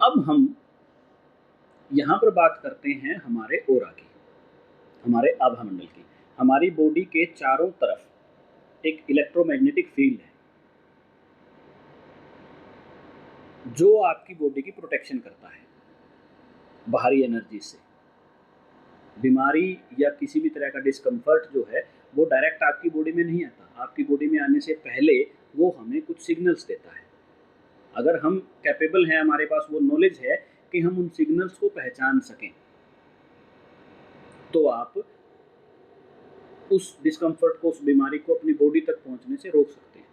अब हम यहाँ पर बात करते हैं हमारे ओरा की, हमारे आभा मंडल की। हमारी बॉडी के चारों तरफ एक इलेक्ट्रोमैग्नेटिक फील्ड है जो आपकी बॉडी की प्रोटेक्शन करता है बाहरी एनर्जी से। बीमारी या किसी भी तरह का डिस्कम्फर्ट जो है वो डायरेक्ट आपकी बॉडी में नहीं आता, आपकी बॉडी में आने से पहले वो हमें कुछ सिग्नल्स देता है। अगर हम कैपेबल हैं, हमारे पास वो नॉलेज है कि हम उन सिग्नल्स को पहचान सकें, तो आप उस डिस्कम्फर्ट को, उस बीमारी को अपनी बॉडी तक पहुंचने से रोक सकते हैं।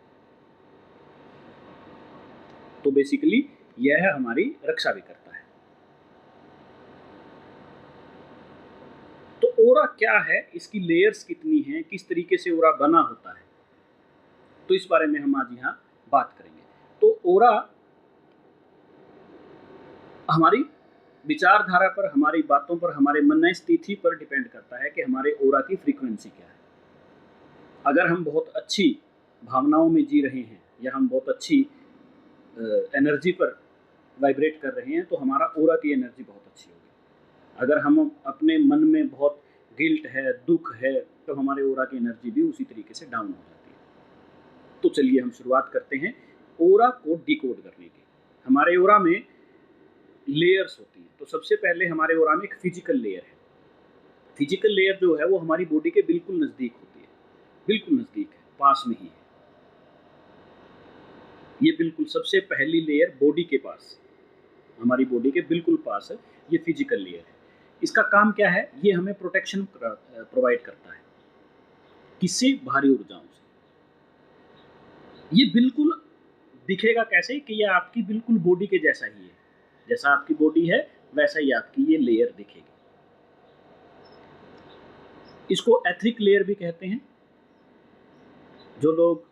तो बेसिकली यह हमारी रक्षा भी करता है। तो ओरा क्या है, इसकी लेयर्स कितनी हैं, किस तरीके से ओरा बना होता है, तो इस बारे में हम आज यहाँ बात करेंगे। तो ओरा हमारी विचारधारा पर, हमारी बातों पर, हमारे मन स्थिति पर डिपेंड करता है कि हमारे ओरा की फ्रीक्वेंसी क्या है। अगर हम बहुत अच्छी भावनाओं में जी रहे हैं या हम बहुत अच्छी एनर्जी पर वाइब्रेट कर रहे हैं तो हमारा ओरा की एनर्जी बहुत अच्छी होगी। अगर हम अपने मन में बहुत गिल्ट है, दुख है, तो हमारे ओरा की एनर्जी भी उसी तरीके से डाउन हो जाती है। तो चलिए हम शुरुआत करते हैं ओरा को डिकोड करने की। हमारे ओरा में लेयर्स होती हैं। तो सबसे पहले हमारे ओरा में एक फिजिकल लेयर है। फिजिकल लेयर जो है वो हमारी बॉडी के बिल्कुल नज़दीक होती है, बिल्कुल नज़दीक है, पास में ही है। ये बिल्कुल सबसे पहली लेयर बॉडी के पास, हमारी बॉडी के बिल्कुल पास है, ये फिजिकल लेयर है। इसका काम क्या है? ये हमें प्रोटेक्शन प्रोवाइड करता है। किससे? बाहरी ऊर्जाओं से। ये बिल्कुल दिखेगा कैसे कि ये आपकी बिल्कुल बॉडी के जैसा ही है, जैसा आपकी बॉडी है वैसा ही आपकी ये लेयर दिखेगी। इसको एथरिक लेयर भी कहते हैं। जो लोग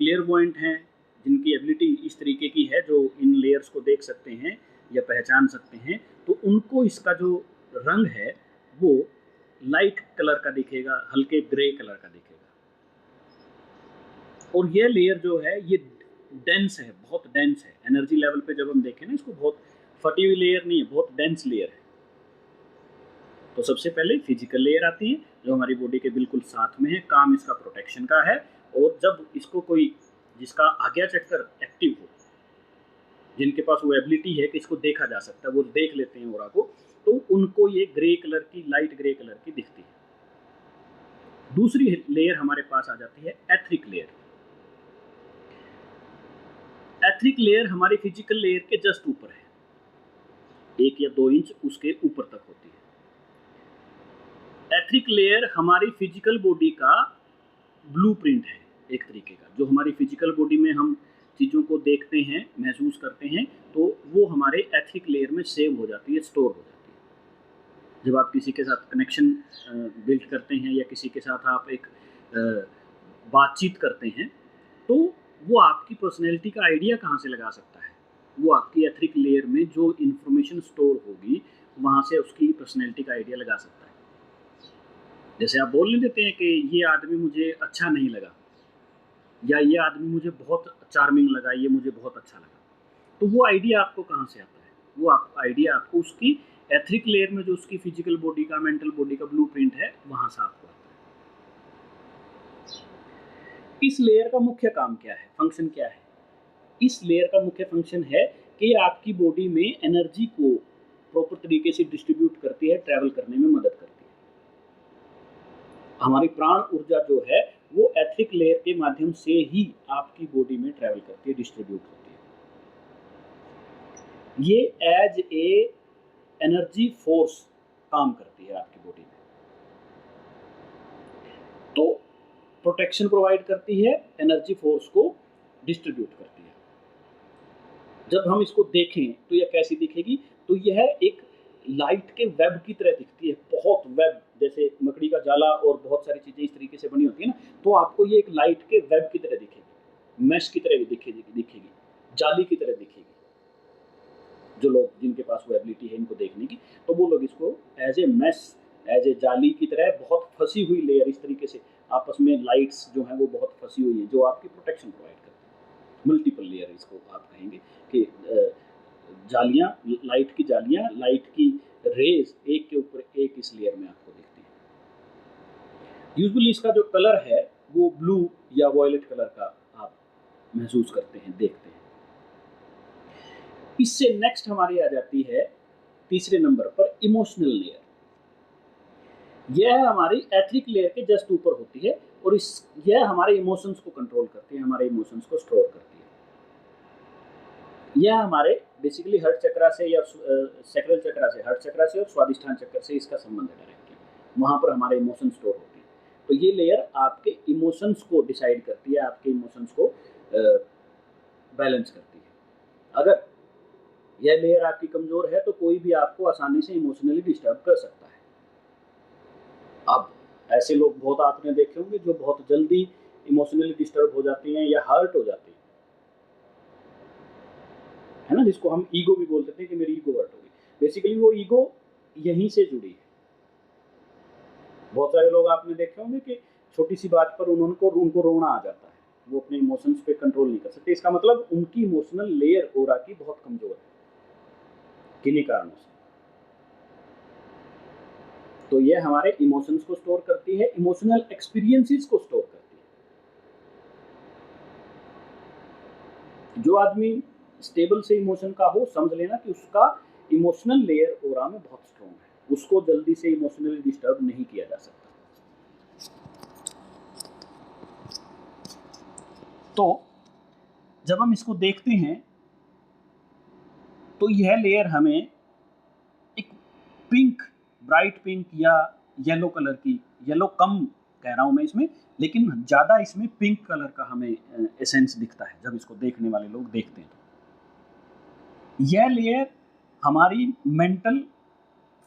क्लियरवॉयंट हैं, जिनकी एबिलिटी इस तरीके की है, जो इन लेयर्स को देख सकते हैं या पहचान सकते हैं, तो उनको इसका जो रंग है वो लाइट कलर का दिखेगा, हल्के ग्रे कलर का दिखेगा। और ये लेयर जो है ये डेंस है, बहुत डेंस है। एनर्जी लेवल पे जब हम देखें ना, इसको बहुत फटी हुई लेयर नहीं है, बहुत डेंस लेयर है। तो सबसे पहले फिजिकल लेयर आती है जो हमारी बॉडी के बिल्कुल साथ में है, काम इसका प्रोटेक्शन का है। और जब इसको कोई, जिसका आज्ञा चक्र एक्टिव हो, जिनके पास वो एबिलिटी है कि इसको देखा जा सकता है, वो देख लेते हैं ओरा को, तो उनको ये ग्रे कलर की, लाइट ग्रे कलर की दिखती है। दूसरी लेयर हमारे पास आ जाती है एथरिक लेयर। एथरिक लेयर हमारी फिजिकल लेयर के जस्ट ऊपर है, 1 या 2 इंच उसके ऊपर तक होती है। एथरिक लेयर हमारी फिजिकल बॉडी का ब्लूप्रिंट है एक तरीके का। जो हमारी फिजिकल बॉडी में हम चीज़ों को देखते हैं, महसूस करते हैं, तो वो हमारे एथरिक लेयर में सेव हो जाती है, स्टोर हो जाती है। जब आप किसी के साथ कनेक्शन बिल्ड करते हैं या किसी के साथ आप एक बातचीत करते हैं, तो वो आपकी पर्सनैलिटी का आइडिया कहाँ से लगा सकता है? वो आपकी एथरिक लेयर में जो इन्फॉर्मेशन स्टोर होगी वहाँ से उसकी पर्सनैलिटी का आइडिया लगा सकता है। जैसे आप बोल नहीं देते हैं कि ये आदमी मुझे अच्छा नहीं लगा, या ये आदमी मुझे बहुत चार्मिंग लगा, ये मुझे बहुत अच्छा लगा, तो वो आइडिया आपको कहाँ से आता है? वो आइडिया आपको उसकी एथरिक लेयर में जो उसकी फिजिकल बॉडी का, मेंटल बॉडी का ब्लूप्रिंट है, वहाँ से आपको आता है। इस लेयर का मुख्य काम क्या है, फंक्शन क्या है? इस लेयर का मुख्य फंक्शन है कि आपकी बॉडी में एनर्जी को प्रॉपर तरीके से डिस्ट्रीब्यूट करती है, ट्रैवल करने में मदद करती है। हमारी प्राण ऊर्जा जो है वो एथरिक लेयर के माध्यम से ही आपकी बॉडी में ट्रैवल करती है, डिस्ट्रीब्यूट होती है। ये एज ए एनर्जी फोर्स काम करती है आपकी बॉडी में। तो प्रोटेक्शन प्रोवाइड करती है, एनर्जी फोर्स को डिस्ट्रीब्यूट करती है। जब हम इसको देखें तो यह कैसी दिखेगी? तो यह एक लाइट के वेब की तरह दिखती है, बहुत वेब, जैसे मकड़ी का जाला और बहुत सारी चीज़ें इस तरीके से बनी होती है ना, तो आपको ये एक लाइट के वेब की तरह दिखेगी, मैश की तरह भी दिखेगी, जाली की तरह दिखेगी। जो लोग, जिनके पास वो एबिलिटी है इनको देखने की, तो वो लोग इसको as a mesh, as a जाली की तरह, बहुत फंसी हुई लेयर, इस तरीके से आपस में लाइट्स जो हैं वो बहुत फंसी हुई है, जो आपकी प्रोटेक्शन प्रोवाइड करती है। मल्टीपल लेयर इसको आप कहेंगे कि जालियाँ, लाइट की जालियाँ, लाइट की रेज़ एक के ऊपर एक इस लेयर में आपको दिखती हैं। यूजुअली इसका जो कलर है वो ब्लू या वॉयलेट कलर का आप महसूस करते हैं, देखते हैं। इससे नेक्स्ट हमारी आ जाती है तीसरे नंबर पर इमोशनल लेयर। यह हमारी एथिक लेयर के जस्ट ऊपर होती है और यह हमारे इमोशंस को कंट्रोल करती है, हमारे इमोशंस को स्टोर करती है। यह हमारे बेसिकली हार्ट चक्रा से या सैक्रल चक्रा से, हार्ट चक्रा से और स्वादिष्ठान चक्र से इसका संबंध है डायरेक्टली। वहाँ पर हमारे इमोशन स्टोर होते हैं। तो ये लेयर आपके इमोशंस को डिसाइड करती है, आपके इमोशंस को बैलेंस करती है। अगर यह लेयर आपकी कमजोर है तो कोई भी आपको आसानी से इमोशनली डिस्टर्ब कर सकता है। अब ऐसे लोग बहुत आपने देखे होंगे जो बहुत जल्दी इमोशनली डिस्टर्ब हो जाते हैं या हर्ट हो जाते हैं, है ना, जिसको हम ईगो भी बोलते थे कि मेरी ईगो हर्ट हो गई। बेसिकली वो ईगो यहीं से जुड़ी है। बहुत सारे लोग आपने देखे होंगे कि छोटी सी बात पर उनको रोना आ जाता है, वो अपने इमोशंस पे कंट्रोल नहीं कर सकते। इसका मतलब उनकी इमोशनल लेयर ऑरा की बहुत कमजोर है किन्हीं कारणों से। तो ये हमारे इमोशंस को स्टोर करती है, इमोशनल एक्सपीरियंसेस को स्टोर करती है। जो आदमी स्टेबल से इमोशन का हो, समझ लेना कि उसका इमोशनल लेयर ऑरा में बहुत स्ट्रॉन्ग है, उसको जल्दी से इमोशनली डिस्टर्ब नहीं किया जा सकता। तो जब हम इसको देखते हैं तो यह लेयर हमें एक पिंक, ब्राइट पिंक या येलो कलर की, येलो कम कह रहा हूं मैं इसमें, लेकिन ज़्यादा इसमें पिंक कलर का हमें एसेंस दिखता है जब इसको देखने वाले लोग देखते हैं। तो यह लेयर हमारी मेंटल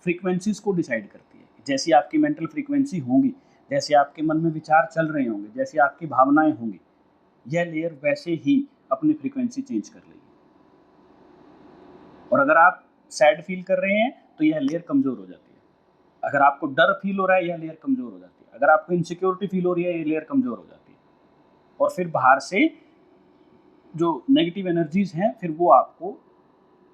फ्रीक्वेंसीज को डिसाइड करती है। जैसी आपकी मेंटल फ्रीक्वेंसी होंगी, जैसे आपके मन में विचार चल रहे होंगे, जैसी आपकी भावनाएं होंगी, यह लेयर वैसे ही अपनी फ्रीक्वेंसी चेंज कर लेगी। और अगर आप सैड फील कर रहे हैं तो यह लेयर कमजोर हो जाती है। अगर आपको डर फील हो रहा है, यह लेयर कमजोर हो जाती है। अगर आपको इनसिक्योरिटी फील हो रही है, यह लेयर कमजोर हो जाती है। और फिर बाहर से जो नेगेटिव एनर्जीज हैं, फिर वो आपको,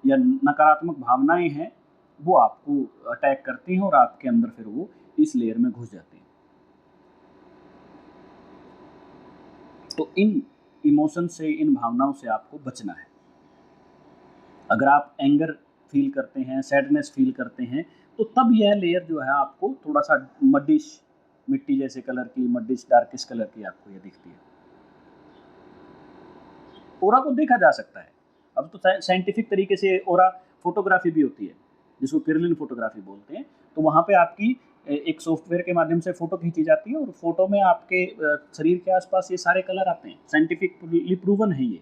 या नकारात्मक भावनाएं हैं, वो आपको अटैक करती हैं और आपके अंदर फिर वो इस लेयर में घुस जाती हैं। तो इन इमोशन से, इन भावनाओं से आपको बचना है। अगर आप एंगर फील करते हैं, सैडनेस फील करते हैं, तो तब यह लेयर जो है आपको थोड़ा सा मड्डिश, मिट्टी जैसे कलर की, मड्डिश डार्किश कलर की आपको यह दिखती है। ओरा को देखा जा सकता है। अब तो साइंटिफिक तरीके से ओरा फोटोग्राफी भी होती है, जिसको किरलिन फोटोग्राफी बोलते हैं। तो वहाँ पे आपकी एक सॉफ्टवेयर के माध्यम से फोटो खींची जाती है और फोटो में आपके शरीर के आसपास ये सारे कलर आते हैं। साइंटिफिकली प्रूवन है ये।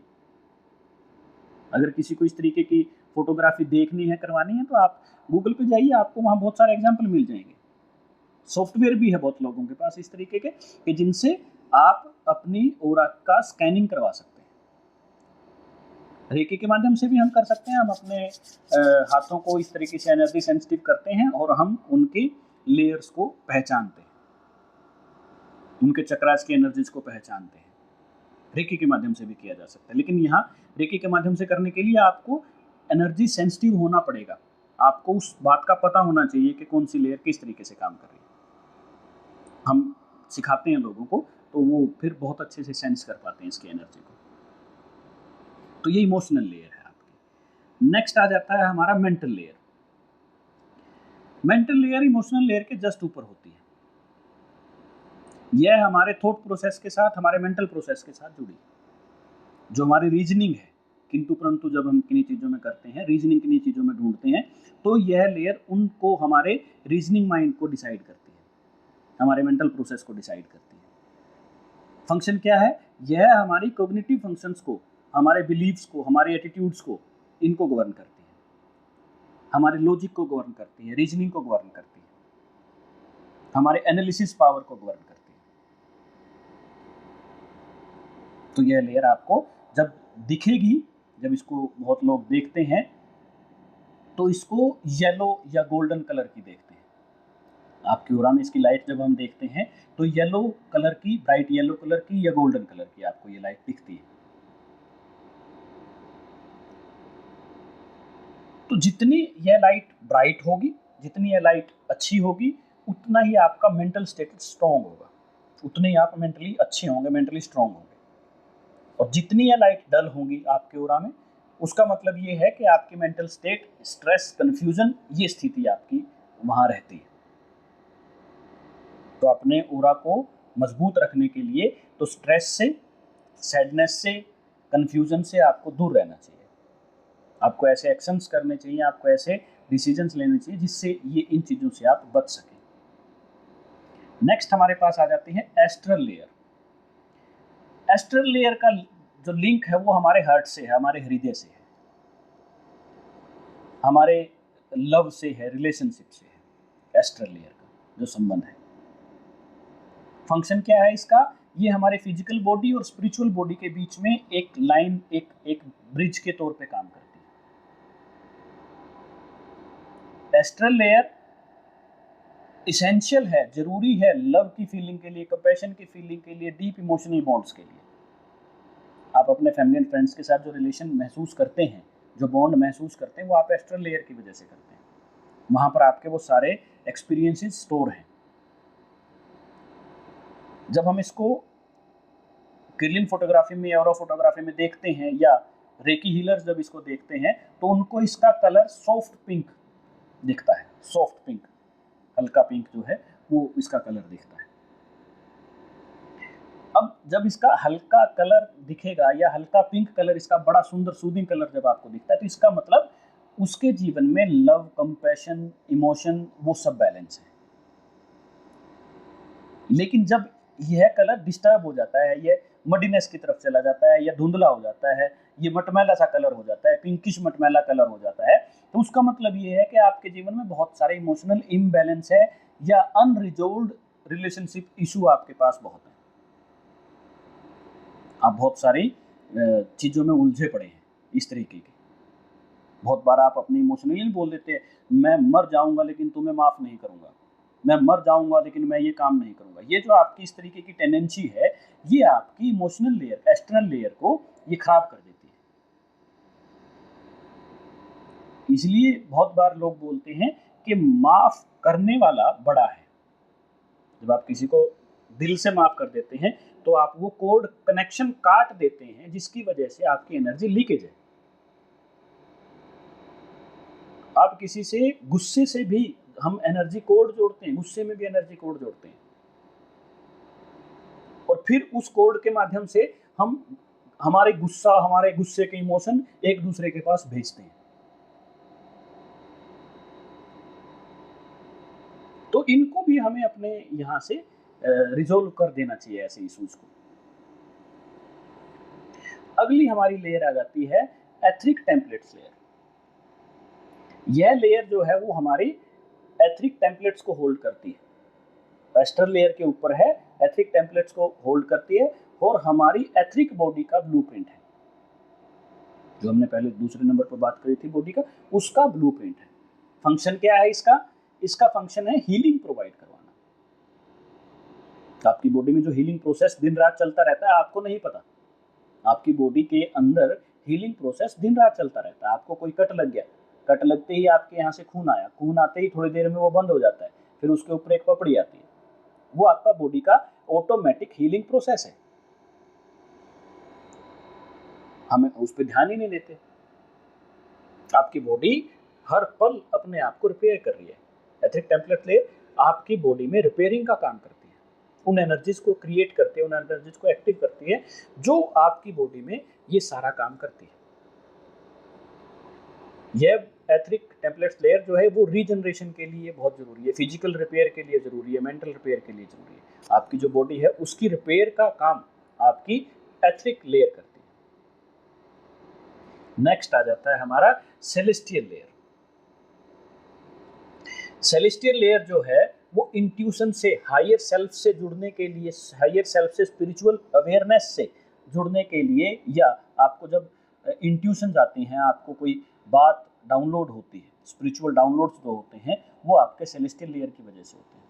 अगर किसी को इस तरीके की फोटोग्राफी देखनी है, करवानी है, तो आप गूगल पे जाइए, आपको वहाँ बहुत सारे एग्जाम्पल मिल जाएंगे। सॉफ्टवेयर भी है बहुत लोगों के पास इस तरीके के कि जिनसे आप अपनी ओरा का स्कैनिंग करवा सकते हैं। रेकी के माध्यम से भी हम कर सकते हैं। हम अपने हाथों को इस तरीके से एनर्जी सेंसिटिव करते हैं और हम उनके लेयर्स को पहचानते हैं, उनके चक्रास की एनर्जीज को पहचानते हैं। रेकी के माध्यम से भी किया जा सकता है, लेकिन यहाँ रेकी के माध्यम से करने के लिए आपको एनर्जी सेंसिटिव होना पड़ेगा। आपको उस बात का पता होना चाहिए कि कौन सी लेयर किस तरीके से काम कर रही है। हम सिखाते हैं लोगों को, तो वो फिर बहुत अच्छे से सेंस कर पाते हैं इसकी एनर्जी को। तो ये इमोशनल लेयर है आपकी। नेक्स्ट आ जाता है हमारा mental layer. Mental layer emotional layer के जस्ट ऊपर होती है। यह हमारे थॉट प्रोसेस के साथ, हमारे मेंटल प्रोसेस के साथ जुड़ी है। जो हमारी रीजनिंग है, किंतु परंतु जब हम किन्हीं चीज़ों में करते हैं, रीजनिंग किन्हीं चीज़ों में ढूंढते हैं, तो यह लेयर उनको, हमारे रीजनिंग माइंड को डिसाइड करती है, हमारे मेंटल प्रोसेस को डिसाइड करती है। फंक्शन क्या है? यह हमारी कॉग्निटिव फंक्शंस को, हमारे बिलीव्स को, हमारे एटीट्यूड्स को, इनको गवर्न करती है, हमारे लॉजिक को गवर्न करती है, रीजनिंग को गवर्न करती है, हमारे एनालिसिस पावर को गवर्न करती है। तो यह लेयर आपको जब दिखेगी, जब इसको बहुत लोग देखते हैं, तो इसको येलो या गोल्डन कलर की देखते हैं। आपकी ओरा में इसकी लाइट जब हम देखते हैं तो येलो कलर की, ब्राइट येलो कलर की या गोल्डन कलर की आपको ये लाइट दिखती है। तो जितनी यह लाइट ब्राइट होगी, जितनी यह लाइट अच्छी होगी, उतना ही आपका मेंटल स्टेटस स्ट्रांग होगा, उतने ही आप मेंटली अच्छे होंगे, मेंटली स्ट्रांग होंगे। और जितनी यह लाइट डल होगी आपके ऑरा में, उसका मतलब ये है कि आपकी मेंटल स्टेट, स्ट्रेस, कंफ्यूजन, ये स्थिति आपकी वहां रहती है। तो अपने ऑरा को मजबूत रखने के लिए तो स्ट्रेस से, सैडनेस से, कंफ्यूजन से आपको दूर रहना चाहिए। आपको ऐसे एक्शंस करने चाहिए, आपको ऐसे डिसीजंस लेने चाहिए जिससे ये इन चीज़ों से आप बच सकें। नेक्स्ट हमारे पास आ जाती है एस्ट्रल लेयर। एस्ट्रल लेयर का जो लिंक है वो हमारे हार्ट से है, हमारे हृदय से है, हमारे लव से है, रिलेशनशिप से है। एस्ट्रल लेयर का जो संबंध है, फंक्शन क्या है इसका? ये हमारे फिजिकल बॉडी और स्पिरिचुअल बॉडी के बीच में एक लाइन, एक ब्रिज के तौर पे काम करती है। एस्ट्रल लेयर इसेंशियल है, जरूरी है लव की फीलिंग के लिए, कंपैशन की फीलिंग के लिए, डीप इमोशनल बॉन्ड्स के लिए। आप अपने फैमिली एंड फ्रेंड्स के साथ जो रिलेशन महसूस करते हैं, जो बॉन्ड महसूस करते हैं, वो आप एस्ट्रल लेयर की वजह से करते हैं। वहां पर आपके वो सारे एक्सपीरियंसेस स्टोर हैं। जब हम इसको क्रिलिन फोटोग्राफी में, एरो फोटोग्राफी में देखते हैं, या रेकी हीलर्स जब इसको देखते हैं, तो उनको इसका कलर सॉफ्ट पिंक दिखता है। सॉफ्ट पिंक, हल्का पिंक जो है वो इसका कलर दिखता है। अब जब इसका हल्का कलर दिखेगा या हल्का पिंक कलर, इसका बड़ा सुंदर सूदिंग कलर जब आपको दिखता है, तो इसका मतलब उसके जीवन में लव, कंपैशन, इमोशन, वो सब बैलेंस है। लेकिन जब यह कलर डिस्टर्ब हो जाता है, ये मडीनेस की तरफ चला जाता है, या धुंधला हो जाता है, ये मटमैला सा कलर हो जाता है, पिंकिश मटमैला कलर हो जाता है, तो उसका मतलब ये है कि आपके जीवन में बहुत सारे इमोशनल इम्बैलेंस है, या अनरिजोल्व्ड रिलेशनशिप इशू आपके पास बहुत है। आप बहुत सारी चीज़ों में उलझे पड़े हैं इस तरीके के। बहुत बार आप अपनी इमोशनली बोल देते हैं, मैं मर जाऊंगा लेकिन तुम्हें माफ़ नहीं करूंगा, मैं मर जाऊंगा लेकिन मैं ये काम नहीं करूंगा। ये जो आपकी इस तरीके की टेंडेंसी है, ये आपकी इमोशनल लेयर, एक्सटर्नल लेयर को ये खराब कर देती है। इसलिए बहुत बार लोग बोलते हैं कि माफ़ करने वाला बड़ा है। जब आप किसी को दिल से माफ़ कर देते हैं, तो आप वो कोड कनेक्शन काट देते हैं, जिसकी वजह से आपकी एनर्जी लीकेज है। आप किसी से गुस्से से भी हम एनर्जी कोड जोड़ते हैं, गुस्से में भी एनर्जी कोड जोड़ते हैं, और फिर उस कोड के माध्यम से हम हमारे गुस्से के इमोशन एक दूसरे के पास भेजते हैं। तो इनको भी हमें अपने यहाँ से रिजोल्व कर देना चाहिए, ऐसे इश्यूज को। अगली हमारी लेयर आ जाती है एथरिक टेम्पलेट्स लेयर। यह लेयर जो है वो हमारी एथरिक टेम्पलेट्स को होल्ड करती है। एस्ट्रल लेयर के ऊपर है, एथरिक टेम्पलेट्स को होल्ड करती है, और हमारी एथरिक बॉडी का ब्लूप्रिंट है, जो हमने पहले दूसरे नंबर पर बात करी थी बॉडी का, उसका ब्लूप्रिंट है। फंक्शन क्या है इसका? इसका फंक्शन है हीलिंग प्रोवाइड करवाना। आपकी बॉडी में जो हीलिंग प्रोसेस दिन रात चलता रहता है, आपको नहीं पता। आपकी बॉडी के अंदर हीलिंग प्रोसेस दिन रात चलता रहता है। आपको कोई कट लग गया, कट लगते ही आपके यहाँ से खून आया, खून आते ही थोड़ी देर में वो बंद हो जाता है, फिर उसके ऊपर एक पपड़ी आती है। वो आपका बॉडी का ऑटोमेटिक हीलिंग प्रोसेस है, हमें उस पर ध्यान ही नहीं देते। आपकी बॉडी हर पल अपने आप को रिपेयर कर रही है। एथरिक टेम्पलेट लेयर आपकी बॉडी में रिपेयरिंग का काम करती है, उन एनर्जीज को क्रिएट करती है, उन एनर्जीज को एक्टिव करती है, जो आपकी बॉडी में ये सारा काम करती है। यह एथरिक टेम्पलेट्स लेयर जो है वो रीजनरेशन के लिए बहुत जरूरी है, फिजिकल रिपेयर के लिए जरूरी है, मेंटल रिपेयर के लिए जरूरी है। आपकी जो बॉडी है उसकी रिपेयर का काम आपकी एथरिक लेयर करती है। नेक्स्ट आ जाता है हमारा सेलेस्टियल लेयर। सेलेस्टियल लेयर जो है वो इंट्यूशन से, हायर सेल्फ से जुड़ने के लिए, हायर सेल्फ से, स्पिरिचुअल अवेयरनेस से जुड़ने के लिए, या आपको जब इंट्यूशन आती हैं, आपको कोई बात डाउनलोड होती है, स्पिरिचुअल डाउनलोड्स जो होते हैं, वो आपके सेलेस्टियल लेयर की वजह से होते हैं।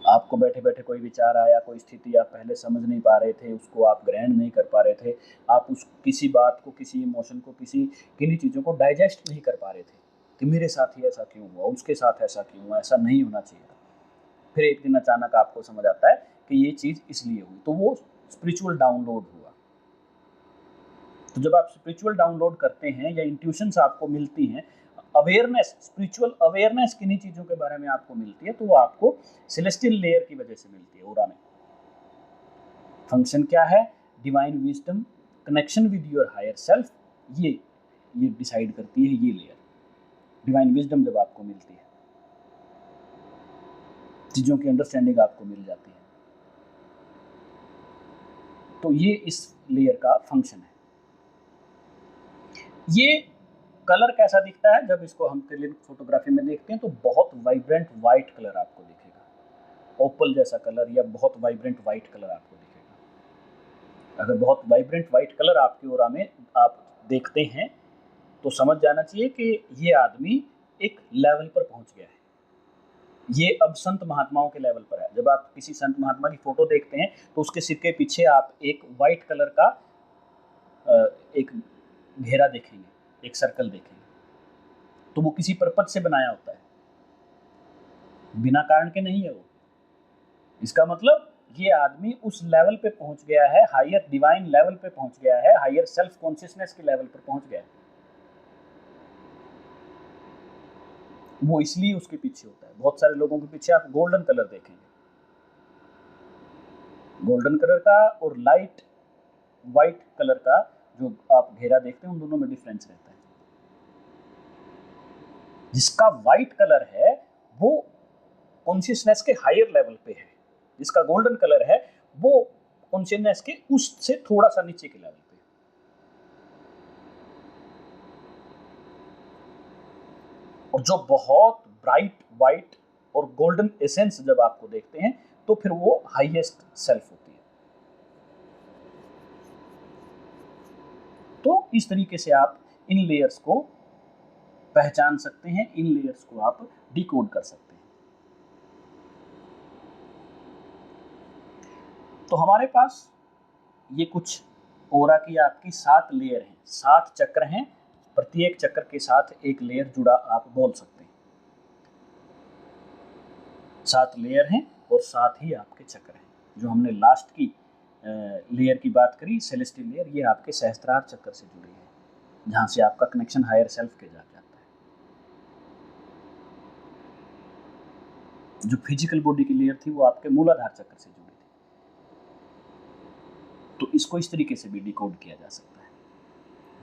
आपको बैठे बैठे कोई विचार आया, कोई स्थिति आप पहले समझ नहीं पा रहे थे, उसको आप ग्रहण नहीं कर पा रहे थे, आप उस किसी बात को, किसी इमोशन को, किन्हीं चीज़ों को डाइजेस्ट नहीं कर पा रहे थे कि मेरे साथ ही ऐसा क्यों हुआ, उसके साथ ऐसा क्यों हुआ, ऐसा नहीं होना चाहिए था। फिर एक दिन अचानक आपको समझ आता है कि ये चीज़ इसलिए हुई, तो वो स्पिरिचुअल डाउनलोड हुआ। तो जब आप स्पिरिचुअल डाउनलोड करते हैं या इंट्यूशंस आपको मिलती हैं, अवेयरनेस, स्पिरिचुअल अवेयरनेस किन्हीं चीज़ों के बारे में आपको मिलती है, तो वो आपको सेलेस्टियल लेयर की वजह से मिलती है, ऑरा में। फंक्शन क्या है? Divine wisdom, connection with your higher self, ये डिसाइड करती है ये लेयर। डिवाइन विजडम जब आपको मिलती है, चीज़ों की अंडरस्टैंडिंग आपको मिल जाती है, तो ये इस लेयर का फंक्शन है। ये कलर कैसा दिखता है जब इसको हम क्लियर फोटोग्राफी में देखते हैं, तो बहुत वाइब्रेंट वाइट कलर आपको दिखेगा, ओपल जैसा कलर या बहुत वाइब्रेंट वाइट कलर आपको दिखेगा। अगर बहुत वाइब्रेंट वाइट कलर आपके ऑरा में आप देखते हैं तो समझ जाना चाहिए कि ये आदमी एक लेवल पर पहुंच गया है, ये अब संत महात्माओं के लेवल पर है। जब आप किसी संत महात्मा की फोटो देखते हैं तो उसके सिर के पीछे आप एक वाइट कलर का एक घेरा देखेंगे, एक सर्कल देखेंगे, तो वो किसी पर्पज से बनाया होता है, बिना कारण के नहीं है वो। इसका मतलब ये आदमी उस लेवल पे पहुंच गया है, हायर डिवाइन लेवल पे पहुंच गया है, हायर सेल्फ कॉन्शियसनेस के लेवल पर पहुंच गया है। वो इसलिए उसके पीछे होता है। बहुत सारे लोगों के पीछे आप गोल्डन कलर देखेंगे, गोल्डन कलर का और लाइट व्हाइट कलर का जो आप घेरा देखते हैं, उन दोनों में डिफरेंस रहता है। जिसका व्हाइट कलर है वो कॉन्शियसनेस के हायर लेवल पे है, जिसका गोल्डन कलर है वो कॉन्शियसनेस के उससे थोड़ा सा नीचे के लेवल पे। और जो बहुत ब्राइट व्हाइट और गोल्डन एसेंस जब आपको देखते हैं तो फिर वो हाईएस्ट सेल्फ होती है। तो इस तरीके से आप इन लेयर्स को पहचान सकते हैं, इन लेयर्स को आप डिकोड कर सकते हैं। तो हमारे पास ये कुछ ओरा की आपकी 7 लेयर हैं, 7 चक्र हैं, प्रत्येक चक्र के साथ एक लेयर जुड़ा आप बोल सकते हैं। 7 लेयर हैं और 7 ही आपके चक्र हैं। जो हमने लास्ट की लेयर की बात करी, सेलेस्टियल लेयर, ये आपके सहस्त्रार चक्र से जुड़ी है, जहां से आपका कनेक्शन हायर सेल्फ के साथ जाता है। जो फिजिकल बॉडी की लेयर थी वो आपके मूलाधार चक्र से जुड़ी थी। तो इसको इस तरीके से भी डिकोड किया जा सकता है।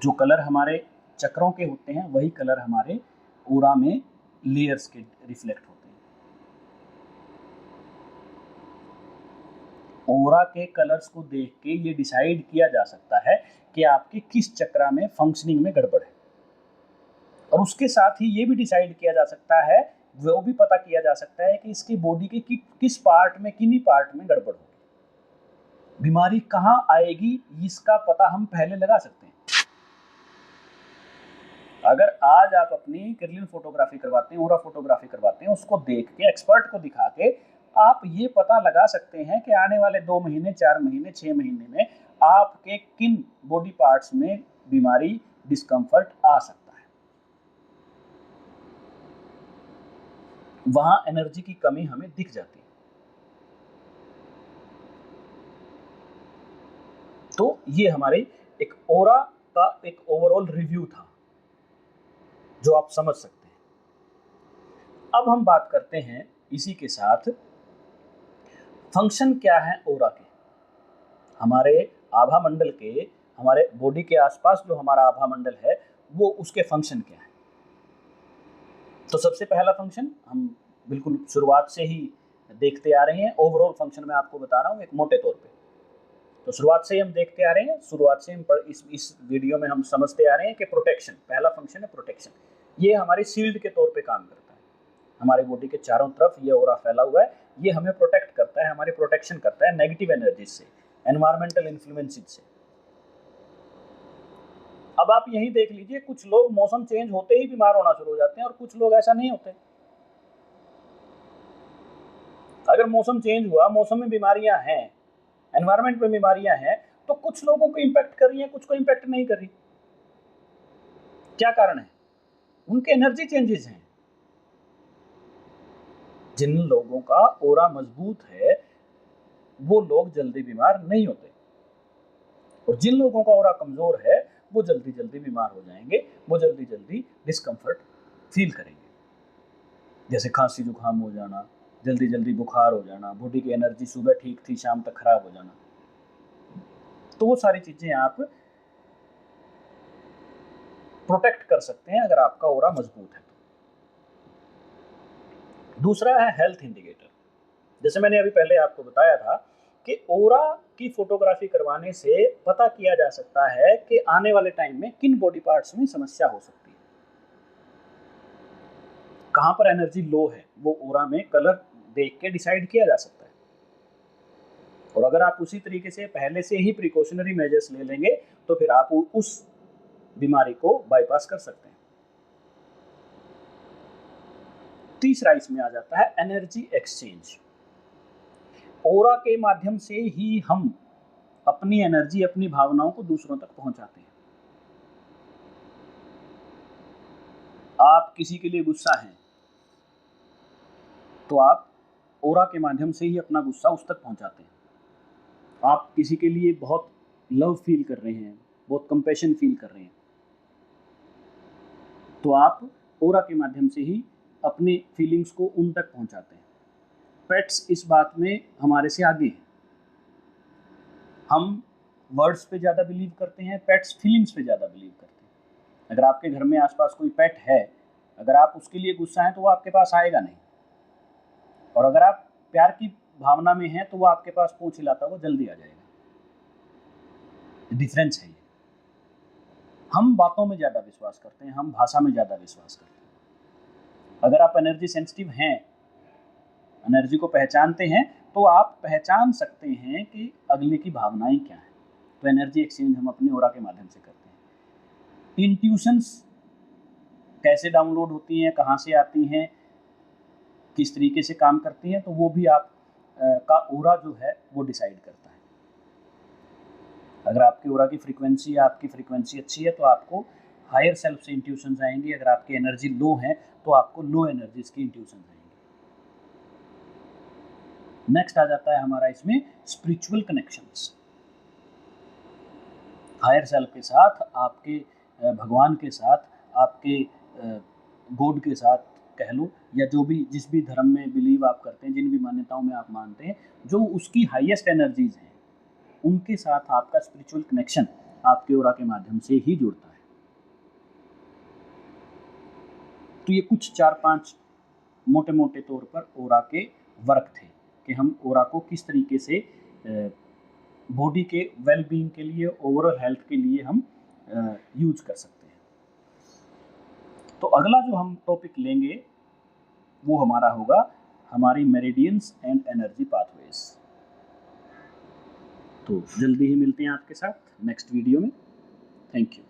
जो कलर हमारे चक्रों के होते हैं वही कलर हमारे ओरा में लेयर्स के रिफ्लेक्ट होते हैं। ओरा के कलर्स को देख के ये डिसाइड किया जा सकता है कि आपके किस चक्रा में फंक्शनिंग में गड़बड़ है, और उसके साथ ही ये भी डिसाइड किया जा सकता है, वो भी पता किया जा सकता है कि इसकी बॉडी के किस पार्ट में, किन्हीं पार्ट में गड़बड़ होगी, बीमारी कहाँ आएगी, इसका पता हम पहले लगा सकते हैं। अगर आज आप अपनी क्रिलिन फोटोग्राफी करवाते हैं, ओरा फोटोग्राफी करवाते हैं, उसको देख के, एक्सपर्ट को दिखा के आप ये पता लगा सकते हैं कि आने वाले 2 महीने, 4 महीने, 6 महीने में आपके किन बॉडी पार्ट्स में बीमारी, डिस्कम्फर्ट आ सकता है। वहां एनर्जी की कमी हमें दिख जाती है। तो ये हमारे एक ओरा का एक ओवरऑल रिव्यू था जो आप समझ सकते हैं। अब हम बात करते हैं इसी के साथ फंक्शन क्या है ओरा के, हमारे आभा मंडल के, हमारे बॉडी के आसपास जो हमारा आभा मंडल है वो उसके फंक्शन क्या है। तो सबसे पहला फंक्शन हम बिल्कुल शुरुआत से ही देखते आ रहे हैं, ओवरऑल फंक्शन मैं आपको बता रहा हूँ एक मोटे तौर पे। तो शुरुआत से ही हम देखते आ रहे हैं, शुरुआत से हम इस वीडियो में हम समझते आ रहे हैं कि प्रोटेक्शन, पहला फंक्शन है प्रोटेक्शन। ये हमारी शील्ड के तौर पे काम करता है, हमारे बॉडी के चारों तरफ ये ओरा फैला हुआ है, ये हमें प्रोटेक्ट करता है, हमारी प्रोटेक्शन करता है नेगेटिव एनर्जी से, एनवायरमेंटल इन्फ्लुएंसेस से। अब आप यही देख लीजिए, कुछ लोग मौसम चेंज होते ही बीमार होना शुरू हो जाते हैं और कुछ लोग ऐसा नहीं होते। अगर अगर मौसम चेंज हुआ, मौसम में बीमारियां हैं, एनवायरनमेंट में बीमारियां हैं, तो कुछ लोगों को इम्पैक्ट कर रही है, कुछ को इम्पैक्ट नहीं कर रही। क्या कारण है? उनके एनर्जी चेंजेस हैं। जिन लोगों का ऑरा मजबूत है वो लोग जल्दी बीमार नहीं होते, और जिन लोगों का ऑरा कमजोर है वो जल्दी जल्दी बीमार हो जाएंगे, वो जल्दी जल्दी डिस्कम्फर्ट फील करेंगे, जैसे खांसी जुकाम हो जाना, जल्दी जल्दी बुखार हो जाना, बॉडी की एनर्जी सुबह ठीक थी शाम तक खराब हो जाना। तो वो सारी चीजें आप प्रोटेक्ट कर सकते हैं अगर आपका ऑरा मजबूत है तो। दूसरा है हेल्थ इंडिकेटर। जैसे मैंने अभी पहले आपको बताया था कि ऑरा की फोटोग्राफी करवाने से पता किया जा सकता है कि आने वाले टाइम में किन बॉडी पार्ट्स में समस्या हो सकती है, कहां पर एनर्जी लो है, वो ऑरा में कलर देख के डिसाइड किया जा सकता है। और अगर आप उसी तरीके से पहले से ही प्रिकॉशनरी मेजर्स ले लेंगे तो फिर आप उस बीमारी को बाईपास कर सकते हैं। तीसरा इसमें आ जाता है एनर्जी एक्सचेंज। ऑरा के माध्यम से ही हम अपनी एनर्जी, अपनी भावनाओं को दूसरों तक पहुंचाते हैं। आप किसी के लिए गुस्सा हैं तो आप ऑरा के माध्यम से ही अपना गुस्सा उस तक पहुंचाते हैं। आप किसी के लिए बहुत लव फील कर रहे हैं, बहुत कंपैशन फील कर रहे हैं, तो आप ऑरा के माध्यम से ही अपने फीलिंग्स को उन तक पहुंचाते हैं। पेट्स इस बात में हमारे से आगे हैं। हम वर्ड्स पे ज़्यादा बिलीव करते हैं, पेट्स फीलिंग्स पे ज़्यादा बिलीव करते हैं। अगर आपके घर में आसपास कोई पेट है, अगर आप उसके लिए गुस्सा हैं तो वो आपके पास आएगा नहीं, और अगर आप प्यार की भावना में हैं तो वो आपके पास पूंछ हिलाता हुआ जल्दी आ जाएगा। डिफरेंस है ये। हम बातों में ज़्यादा विश्वास करते हैं, हम भाषा में ज़्यादा विश्वास करते हैं। अगर आप एनर्जी सेंसिटिव हैं, एनर्जी को पहचानते हैं, तो आप पहचान सकते हैं कि अगले की भावनाएं क्या हैं। तो एनर्जी एक्सचेंज हम अपने ऑरा के माध्यम से करते हैं। इंट्यूशंस कैसे डाउनलोड होती हैं, कहाँ से आती हैं, किस तरीके से काम करती हैं, तो वो भी आप का ऑरा जो है वो डिसाइड करता है। अगर आपके ऑरा की फ्रीक्वेंसी, आपकी फ्रीक्वेंसी अच्छी है तो आपको हायर सेल्फ से इंट्यूशंस आएंगी। अगर आपकी एनर्जी लो है तो आपको लो एनर्जीज की इंट्यूशंस आएंगी। नेक्स्ट आ जाता है हमारा इसमें स्पिरिचुअल कनेक्शंस। हायर सेल्फ के साथ, आपके भगवान के साथ, आपके गॉड के साथ कह लो, या जो भी जिस भी धर्म में बिलीव आप करते हैं, जिन भी मान्यताओं में आप मानते हैं, जो उसकी हाईएस्ट एनर्जीज हैं उनके साथ आपका स्पिरिचुअल कनेक्शन आपके ऑरा के माध्यम से ही जुड़ता है। तो ये कुछ 4-5 मोटे मोटे तौर पर ऑरा के वर्क थे कि हम ऑरा को किस तरीके से बॉडी के वेलबींग के लिए, ओवरऑल हेल्थ के लिए हम यूज कर सकते हैं। तो अगला जो हम टॉपिक लेंगे वो हमारा होगा हमारी मेरिडियंस एंड एनर्जी पाथवेज। तो जल्दी ही मिलते हैं आपके साथ नेक्स्ट वीडियो में। Thank you.